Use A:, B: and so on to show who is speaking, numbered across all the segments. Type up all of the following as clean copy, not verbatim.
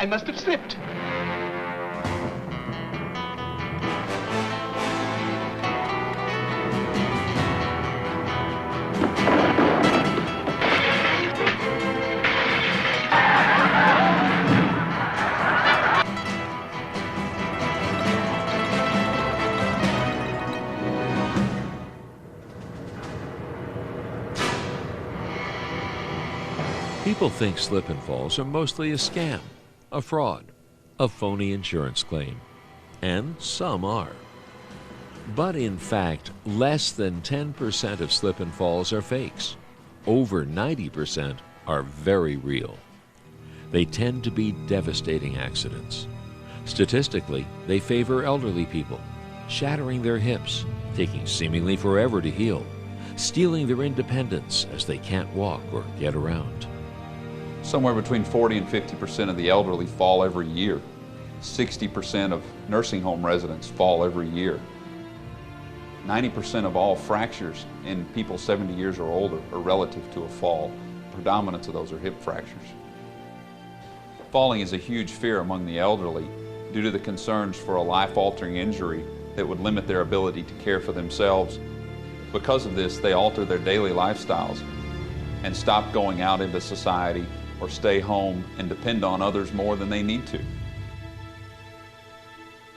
A: must have slipped.
B: People think slip and falls are mostly a scam, a fraud, a phony insurance claim, and some are. But in fact, less than 10% of slip and falls are fakes. Over 90% are very real. They tend to be devastating accidents. Statistically, they favor elderly people, shattering their hips, taking seemingly forever to heal, stealing their independence as they can't walk or get around.
C: Somewhere between 40 and 50% of the elderly fall every year. 60% of nursing home residents fall every year. 90% of all fractures in people 70 years or older are relative to a fall. Predominance of those are hip fractures. Falling is a huge fear among the elderly due to the concerns for a life-altering injury that would limit their ability to care for themselves. Because of this, they alter their daily lifestyles and stop going out into society or stay home and depend on others more than they need to.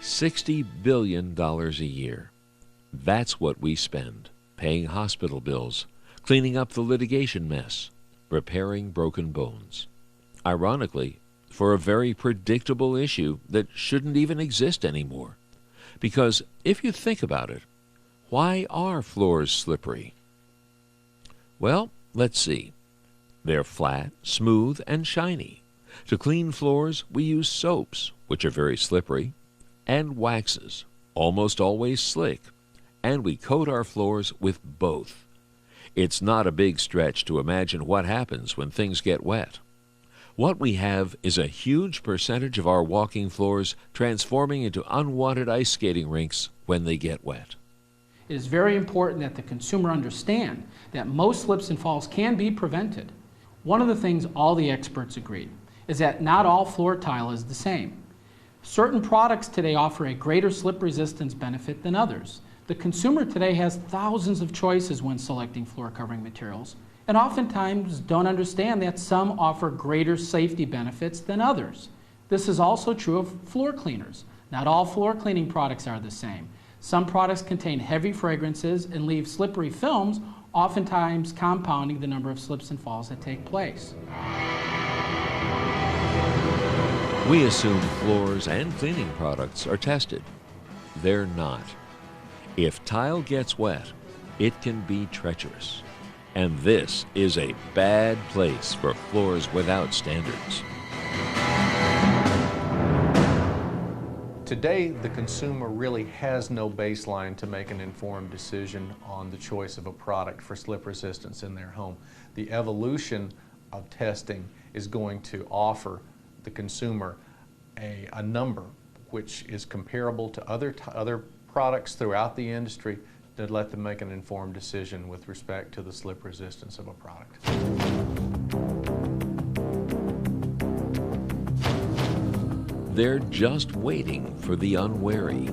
B: $60 billion a year. That's what we spend, paying hospital bills, cleaning up the litigation mess, repairing broken bones. Ironically, for a very predictable issue that shouldn't even exist anymore. Because if you think about it, why are floors slippery? Well, let's see. They're flat, smooth, and shiny. To clean floors, we use soaps, which are very slippery, and waxes, almost always slick, and we coat our floors with both. It's not a big stretch to imagine what happens when things get wet. What we have is a huge percentage of our walking floors transforming into unwanted ice skating rinks when they get wet.
D: It is very important that the consumer understand that most slips and falls can be prevented. One of the things all the experts agreed is that not all floor tile is the same. Certain products today offer a greater slip resistance benefit than others. The consumer today has thousands of choices when selecting floor covering materials, and oftentimes don't understand that some offer greater safety benefits than others. This is also true of floor cleaners. Not all floor cleaning products are the same. Some products contain heavy fragrances and leave slippery films, oftentimes compounding the number of slips and falls that take place.
B: We assume floors and cleaning products are tested. They're not. If tile gets wet, it can be treacherous. And this is a bad place for floors without standards.
E: Today, the consumer really has no baseline to make an informed decision on the choice of a product for slip resistance in their home. The evolution of testing is going to offer the consumer a number which is comparable to other products throughout the industry to let them make an informed decision with respect to the slip resistance of a product.
B: They're just waiting for the unwary.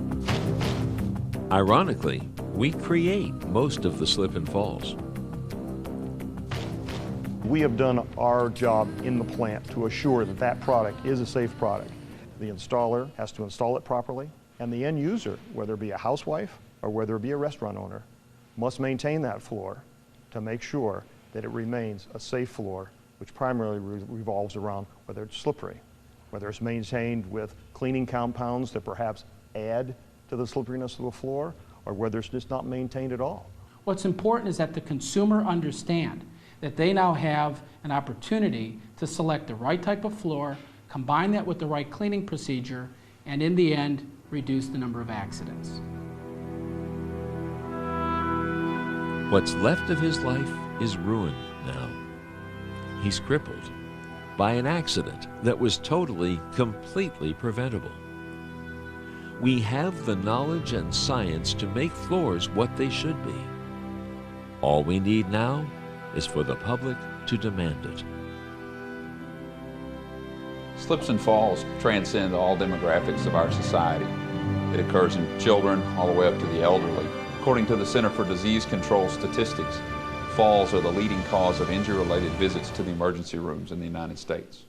B: Ironically, we create most of the slip and falls.
F: We have done our job in the plant to assure that that product is a safe product. The installer has to install it properly, and the end user, whether it be a housewife or whether it be a restaurant owner, must maintain that floor to make sure that it remains a safe floor, which primarily revolves around whether it's slippery, whether it's maintained with cleaning compounds that perhaps add to the slipperiness of the floor, or whether it's just not maintained at all.
D: What's important is that the consumer understand that they now have an opportunity to select the right type of floor, combine that with the right cleaning procedure, and in the end, reduce the number of accidents.
B: What's left of his life is ruined now. He's crippled by an accident that was totally, completely preventable. We have the knowledge and science to make floors what they should be. All we need now is for the public to demand it.
C: Slips and falls transcend all demographics of our society. It occurs in children all the way up to the elderly. According to the Center for Disease Control statistics, falls are the leading cause of injury-related visits to the emergency rooms in the United States.